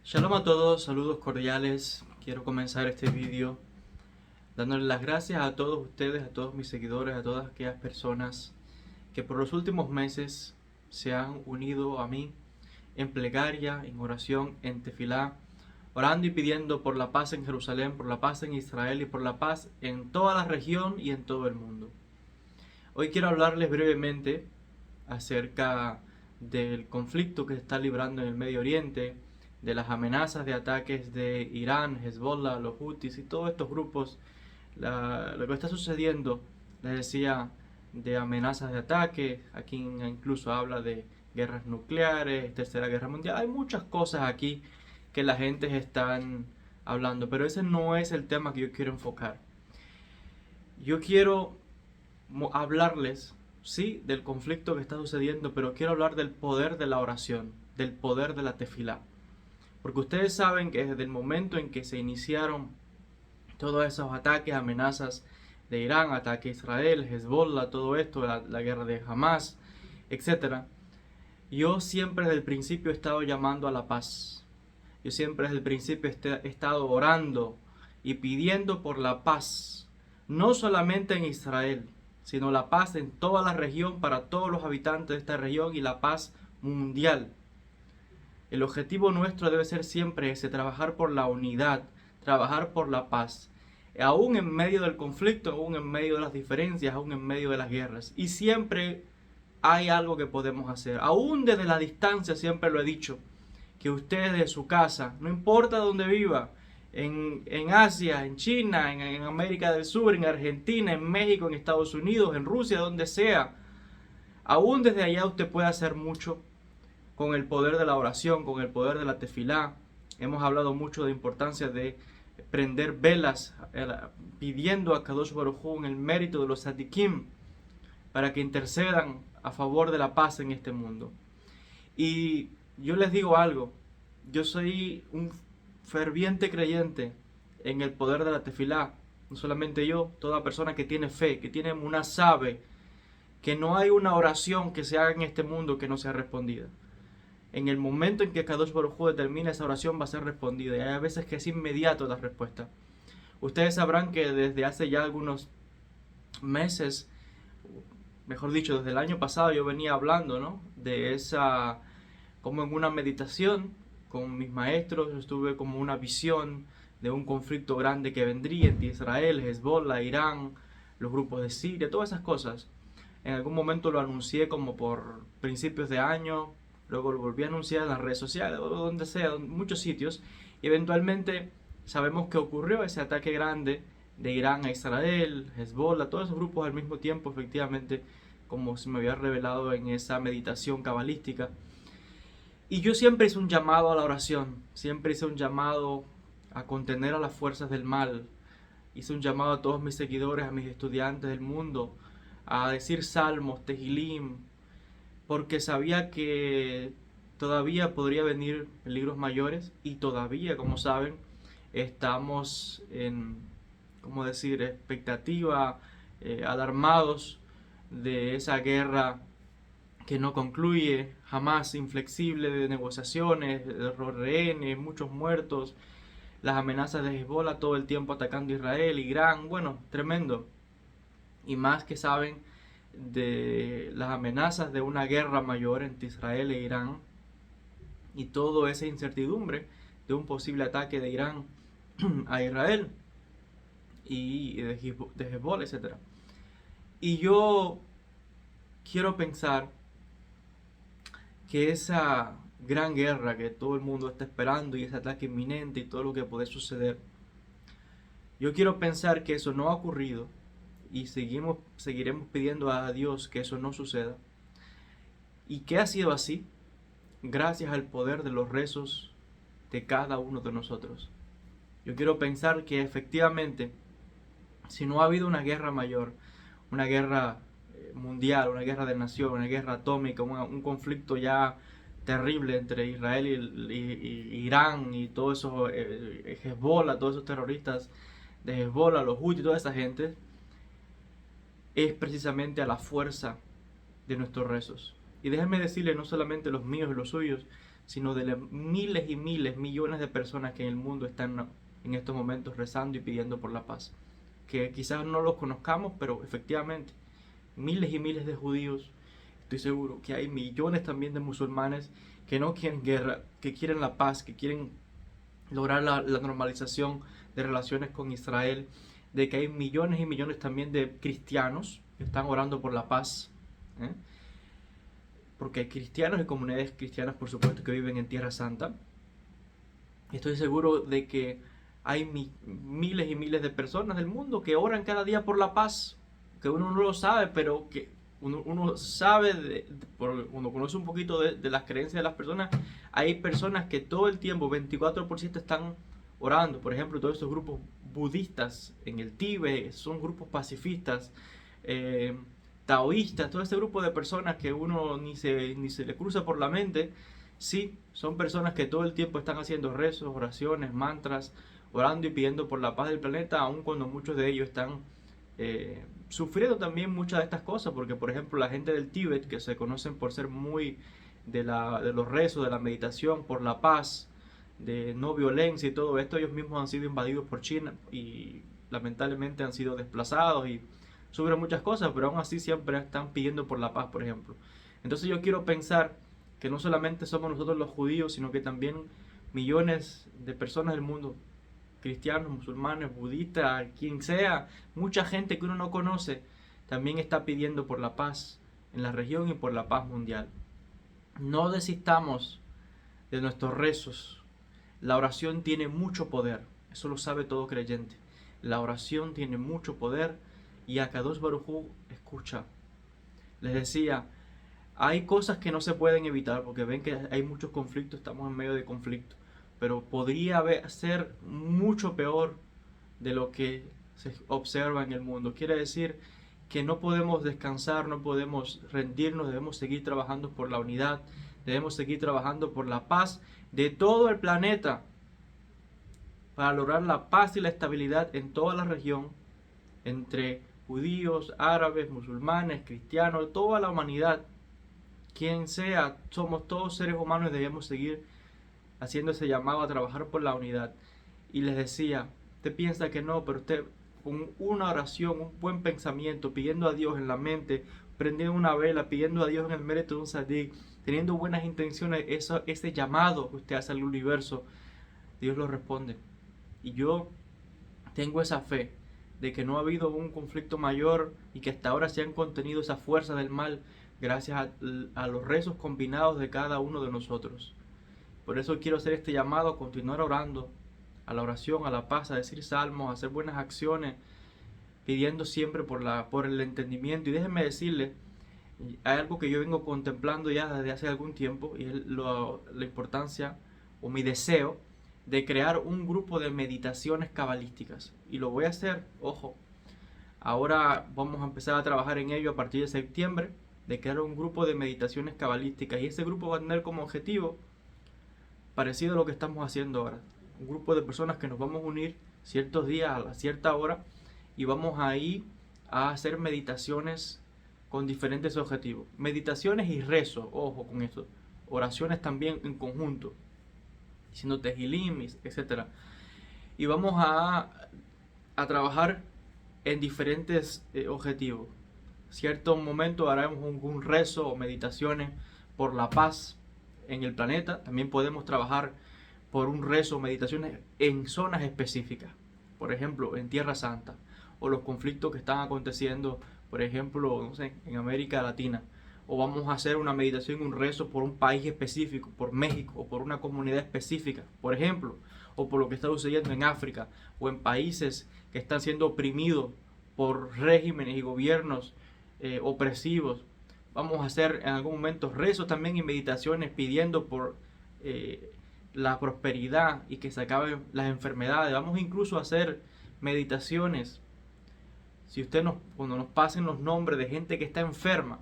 Shalom a todos, saludos cordiales. Quiero comenzar este vídeo dándoles las gracias a todos ustedes, a todos mis seguidores, a todas aquellas personas que por los últimos meses se han unido a mí en plegaria, en oración, en tefilá, orando y pidiendo por la paz en Jerusalén, por la paz en Israel y por la paz en toda la región y en todo el mundo. Hoy quiero hablarles brevemente acerca del conflicto que se está librando en el Medio Oriente, de las amenazas de ataques de Irán, Hezbollah, los Houthis y todos estos grupos, lo que está sucediendo, les decía, de amenazas de ataque. Aquí incluso habla de guerras nucleares, tercera guerra mundial. Hay muchas cosas aquí que la gente está hablando, pero ese no es el tema que yo quiero enfocar. Yo quiero hablarles, sí, del conflicto que está sucediendo, pero quiero hablar del poder de la oración, del poder de la tefilá. Porque ustedes saben que desde el momento en que se iniciaron todos esos ataques, amenazas de Irán, ataque a Israel, Hezbollah, todo esto, la guerra de Hamas, etc., yo siempre desde el principio he estado llamando a la paz. Yo siempre desde el principio he estado orando y pidiendo por la paz, no solamente en Israel, sino la paz en toda la región, para todos los habitantes de esta región, y la paz mundial. El objetivo nuestro debe ser siempre ese: trabajar por la unidad, trabajar por la paz, aún en medio del conflicto, aún en medio de las diferencias, aún en medio de las guerras. Y siempre hay algo que podemos hacer, aún desde la distancia. Siempre lo he dicho, que usted desde su casa, no importa dónde viva, en Asia, en China, en América del Sur, en Argentina, en México, en Estados Unidos, en Rusia, donde sea, aún desde allá usted puede hacer mucho con el poder de la oración, con el poder de la tefilá. Hemos hablado mucho de la importancia de prender velas, pidiendo a Kadosh Baruj Hu en el mérito de los tzadikim, para que intercedan a favor de la paz en este mundo. Y yo les digo algo: yo soy un ferviente creyente en el poder de la tefilá. No solamente yo, toda persona que tiene fe, que tiene emuná, sabe que no hay una oración que se haga en este mundo que no sea respondida. En el momento en que Kadosh Baruj Hu determina, esa oración va a ser respondida, y hay veces que es inmediato la respuesta. Ustedes sabrán que desde hace ya algunos meses, mejor dicho, desde el año pasado, yo venía hablando, ¿no?, de esa, como en una meditación con mis maestros, estuve como una visión de un conflicto grande que vendría entre Israel, Hezbollah, Irán, los grupos de Siria, todas esas cosas. En algún momento lo anuncié como por principios de año, luego lo volví a anunciar en las redes sociales o donde sea, en muchos sitios, y eventualmente sabemos que ocurrió ese ataque grande de Irán a Israel, Hezbollah, todos esos grupos al mismo tiempo, efectivamente, como se me había revelado en esa meditación cabalística. Y yo siempre hice un llamado a la oración, siempre hice un llamado a contener a las fuerzas del mal, hice un llamado a todos mis seguidores, a mis estudiantes del mundo, a decir salmos, tehilim, porque sabía que todavía podría venir peligros mayores, y todavía, como saben, estamos en, ¿cómo decir?, expectativa, alarmados de esa guerra que no concluye, jamás inflexible, de negociaciones, de rehenes, muchos muertos, las amenazas de Hezbollah todo el tiempo atacando a Israel, Irán, bueno, tremendo. Y más que saben de las amenazas de una guerra mayor entre Israel e Irán, y toda esa incertidumbre de un posible ataque de Irán a Israel y de Hezbollah, etc. Y yo quiero pensar que esa gran guerra que todo el mundo está esperando, y ese ataque inminente y todo lo que puede suceder, yo quiero pensar que eso no ha ocurrido, y seguiremos pidiendo a Dios que eso no suceda, y que ha sido así gracias al poder de los rezos de cada uno de nosotros. Yo quiero pensar que efectivamente, si no ha habido una guerra mayor, una guerra mundial, una guerra de nación, una guerra atómica, un conflicto ya terrible entre Israel y Irán, y todo eso, Hezbollah, todos esos terroristas de Hezbollah, los Houthis, toda esa gente, es precisamente a la fuerza de nuestros rezos. Y déjenme decirles, no solamente los míos y los suyos, sino de las miles y miles, millones de personas que en el mundo están en estos momentos rezando y pidiendo por la paz. Que quizás no los conozcamos, pero efectivamente, miles y miles de judíos, estoy seguro que hay millones también de musulmanes que no quieren guerra, que quieren la paz, que quieren lograr la normalización de relaciones con Israel, de que hay millones y millones también de cristianos que están orando por la paz, ¿eh? Porque hay cristianos y comunidades cristianas, por supuesto, que viven en Tierra Santa. Estoy seguro de que hay miles y miles de personas del mundo que oran cada día por la paz, que uno no lo sabe, pero que uno sabe, uno conoce un poquito de las creencias de las personas. Hay personas que todo el tiempo, 24%, están orando. Por ejemplo, todos estos grupos budistas en el Tíbet son grupos pacifistas, taoístas, todo este grupo de personas que uno ni se le cruza por la mente. Sí, son personas que todo el tiempo están haciendo rezos, oraciones, mantras, orando y pidiendo por la paz del planeta, aun cuando muchos de ellos están sufriendo también muchas de estas cosas, porque por ejemplo la gente del Tíbet, que se conocen por ser muy de los rezos, de la meditación, por la paz, de no violencia y todo esto, ellos mismos han sido invadidos por China y lamentablemente han sido desplazados y sufren muchas cosas, pero aún así siempre están pidiendo por la paz, por ejemplo. Entonces yo quiero pensar que no solamente somos nosotros los judíos, sino que también millones de personas del mundo, cristianos, musulmanes, budistas, quien sea, mucha gente que uno no conoce, también está pidiendo por la paz en la región y por la paz mundial. No desistamos de nuestros rezos. La oración tiene mucho poder, eso lo sabe todo creyente. La oración tiene mucho poder y Akadosh Baruj Hu escucha. Les decía, hay cosas que no se pueden evitar porque ven que hay muchos conflictos, estamos en medio de conflictos, pero podría ser mucho peor de lo que se observa en el mundo. Quiere decir que no podemos descansar, no podemos rendirnos, debemos seguir trabajando por la unidad, debemos seguir trabajando por la paz de todo el planeta para lograr la paz y la estabilidad en toda la región entre judíos, árabes, musulmanes, cristianos, toda la humanidad. Quien sea, somos todos seres humanos y debemos seguir haciendo ese llamado a trabajar por la unidad. Y les decía, usted piensa que no, pero usted con una oración, un buen pensamiento, pidiendo a Dios en la mente, prendiendo una vela, pidiendo a Dios en el mérito de un sadik, teniendo buenas intenciones, ese llamado que usted hace al universo, Dios lo responde. Y yo tengo esa fe de que no ha habido un conflicto mayor y que hasta ahora se han contenido esas fuerzas del mal gracias a los rezos combinados de cada uno de nosotros. Por eso quiero hacer este llamado a continuar orando, a la oración, a la paz, a decir salmos, a hacer buenas acciones, pidiendo siempre por el entendimiento. Y déjenme decirles, hay algo que yo vengo contemplando ya desde hace algún tiempo y es la importancia o mi deseo de crear un grupo de meditaciones cabalísticas. Y lo voy a hacer, ojo, ahora vamos a empezar a trabajar en ello a partir de septiembre, de crear un grupo de meditaciones cabalísticas. Y ese grupo va a tener como objetivo parecido a lo que estamos haciendo ahora. Un grupo de personas que nos vamos a unir ciertos días a cierta hora y vamos ahí a hacer meditaciones con diferentes objetivos. Meditaciones y rezo, ojo con esto. Oraciones también en conjunto, diciendo tejilim, etc. Y vamos a trabajar en diferentes objetivos. Cierto momento haremos un rezo o meditaciones por la paz en el planeta. También podemos trabajar por un rezo o meditaciones en zonas específicas, por ejemplo en Tierra Santa, o los conflictos que están aconteciendo, por ejemplo, no sé, en América Latina. O vamos a hacer una meditación, un rezo por un país específico, por México, o por una comunidad específica, por ejemplo, o por lo que está sucediendo en África, o en países que están siendo oprimidos por regímenes y gobiernos opresivos. Vamos a hacer en algún momento rezos también y meditaciones pidiendo por la prosperidad y que se acaben las enfermedades. Vamos incluso a hacer meditaciones. Si cuando nos pasen los nombres de gente que está enferma,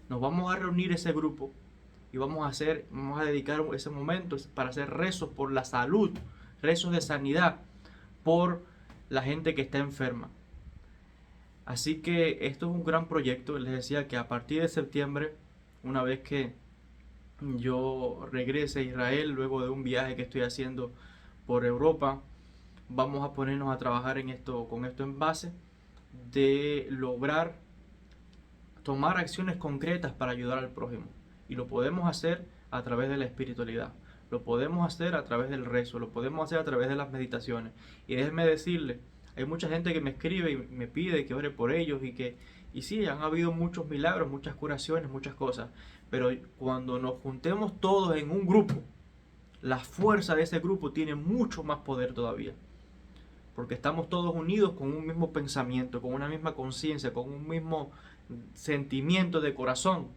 nos vamos a reunir ese grupo y vamos a dedicar ese momento para hacer rezos por la salud, rezos de sanidad por la gente que está enferma. Así que esto es un gran proyecto. Les decía que a partir de septiembre, una vez que yo regrese a Israel luego de un viaje que estoy haciendo por Europa. Vamos a ponernos a trabajar en esto, con esto en base de lograr tomar acciones concretas para ayudar al prójimo. Y lo podemos hacer a través de la espiritualidad, lo podemos hacer a través del rezo, lo podemos hacer a través de las meditaciones. Y déjenme decirle, hay mucha gente que me escribe y me pide que ore por ellos y sí, han habido muchos milagros, muchas curaciones, muchas cosas, pero cuando nos juntemos todos en un grupo, la fuerza de ese grupo tiene mucho más poder todavía, porque estamos todos unidos con un mismo pensamiento, con una misma conciencia, con un mismo sentimiento de corazón.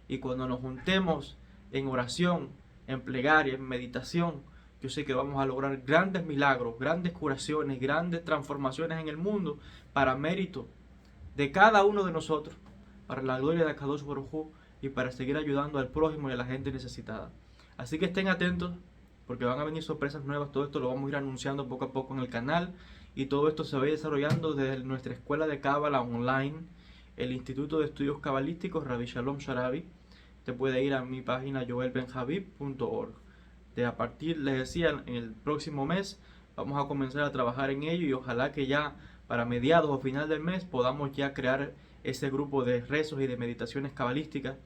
Y cuando nos juntemos en oración, en plegaria, en meditación, yo sé que vamos a lograr grandes milagros, grandes curaciones, grandes transformaciones en el mundo para mérito de cada uno de nosotros, para la gloria de Akadosh Baruj Hu y para seguir ayudando al prójimo y a la gente necesitada. Así que estén atentos porque van a venir sorpresas nuevas. Todo esto lo vamos a ir anunciando poco a poco en el canal y todo esto se va a ir desarrollando desde nuestra escuela de Cábala online, el Instituto de Estudios Cabalísticos Rabbi Shalom Sharabi. Te puede ir a mi página joelbenjavib.org. A partir, les decía, en el próximo mes vamos a comenzar a trabajar en ello y ojalá que ya para mediados o final del mes podamos ya crear ese grupo de rezos y de meditaciones cabalísticas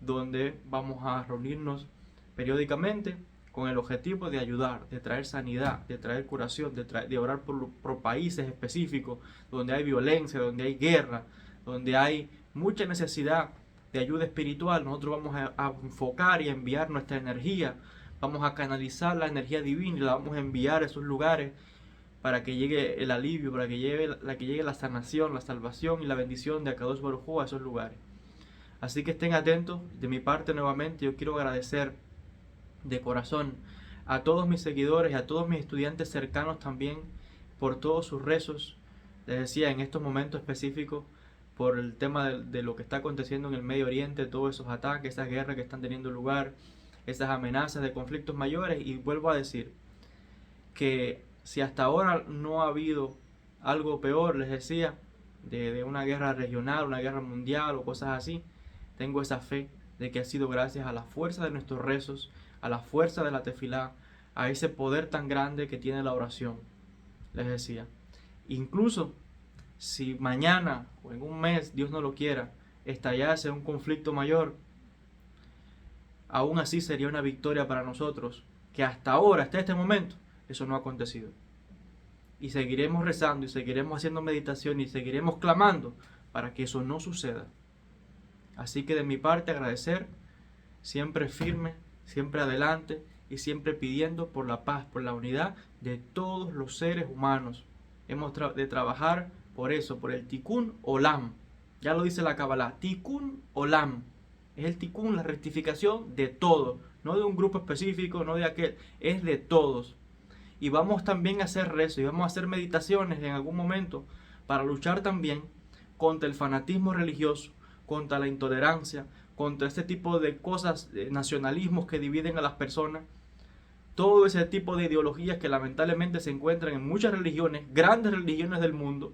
donde vamos a reunirnos periódicamente con el objetivo de ayudar, de traer sanidad, de traer curación, de orar por países específicos donde hay violencia, donde hay guerra, donde hay mucha necesidad de ayuda espiritual. Nosotros vamos a enfocar y a enviar nuestra energía, vamos a canalizar la energía divina y la vamos a enviar a esos lugares para que llegue el alivio, para que llegue la sanación, la salvación y la bendición de Akadosh Baruj Hu a esos lugares. Así que estén atentos. De mi parte, nuevamente, yo quiero agradecer de corazón a todos mis seguidores y a todos mis estudiantes cercanos también por todos sus rezos. Les decía, en estos momentos específicos, por el tema de lo que está aconteciendo en el Medio Oriente, todos esos ataques, esas guerras que están teniendo lugar, esas amenazas de conflictos mayores. Y vuelvo a decir que si hasta ahora no ha habido algo peor, les decía, de una guerra regional, una guerra mundial o cosas así, tengo esa fe de que ha sido gracias a la fuerza de nuestros rezos, a la fuerza de la tefilá, a ese poder tan grande que tiene la oración. Les decía, incluso si mañana o en un mes, Dios no lo quiera, estallase un conflicto mayor, aún así sería una victoria para nosotros, que hasta ahora, hasta este momento, eso no ha acontecido. Y seguiremos rezando y seguiremos haciendo meditación y seguiremos clamando para que eso no suceda. Así que de mi parte agradecer, siempre firme, siempre adelante y siempre pidiendo por la paz, por la unidad de todos los seres humanos. Hemos de trabajar por eso, por el Tikkun Olam. Ya lo dice la Kabbalah, Tikkun Olam. Es el Tikkun, la rectificación de todo, no de un grupo específico, no de aquel, es de todos. Y vamos también a hacer rezo y vamos a hacer meditaciones en algún momento para luchar también contra el fanatismo religioso, contra la intolerancia, contra este tipo de cosas, nacionalismos que dividen a las personas, todo ese tipo de ideologías que lamentablemente se encuentran en muchas religiones, grandes religiones del mundo,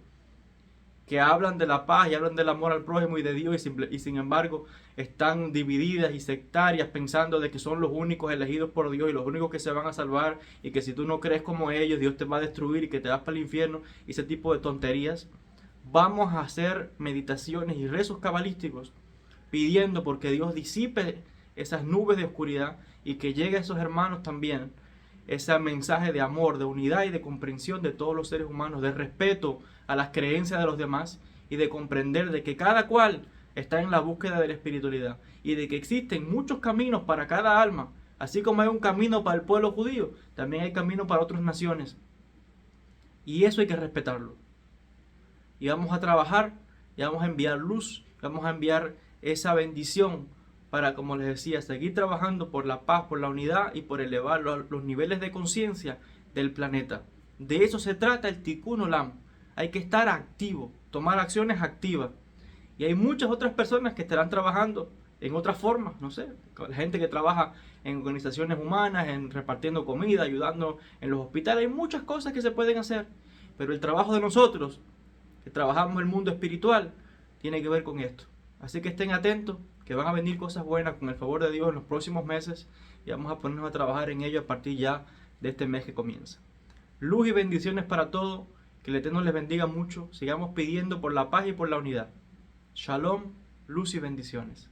que hablan de la paz y hablan del amor al prójimo y de Dios y sin embargo están divididas y sectarias pensando de que son los únicos elegidos por Dios y los únicos que se van a salvar y que si tú no crees como ellos Dios te va a destruir y que te vas para el infierno y ese tipo de tonterías. Vamos a hacer meditaciones y rezos cabalísticos pidiendo porque Dios disipe esas nubes de oscuridad y que llegue a esos hermanos también ese mensaje de amor, de unidad y de comprensión de todos los seres humanos, de respeto a las creencias de los demás y de comprender de que cada cual está en la búsqueda de la espiritualidad y de que existen muchos caminos para cada alma, así como hay un camino para el pueblo judío, también hay camino para otras naciones y eso hay que respetarlo. Y vamos a trabajar y vamos a enviar luz, vamos a enviar esa bendición para, como les decía, seguir trabajando por la paz, por la unidad y por elevar los niveles de conciencia del planeta. De eso se trata el Tikkun Olam. Hay que estar activo, tomar acciones activas. Y hay muchas otras personas que estarán trabajando en otras formas, no sé, gente que trabaja en organizaciones humanas, en repartiendo comida, ayudando en los hospitales. Hay muchas cosas que se pueden hacer, pero el trabajo de nosotros, que trabajamos el mundo espiritual, tiene que ver con esto. Así que estén atentos, que van a venir cosas buenas con el favor de Dios en los próximos meses y vamos a ponernos a trabajar en ello a partir ya de este mes que comienza. Luz y bendiciones para todos, que el Eterno les bendiga mucho, sigamos pidiendo por la paz y por la unidad. Shalom, luz y bendiciones.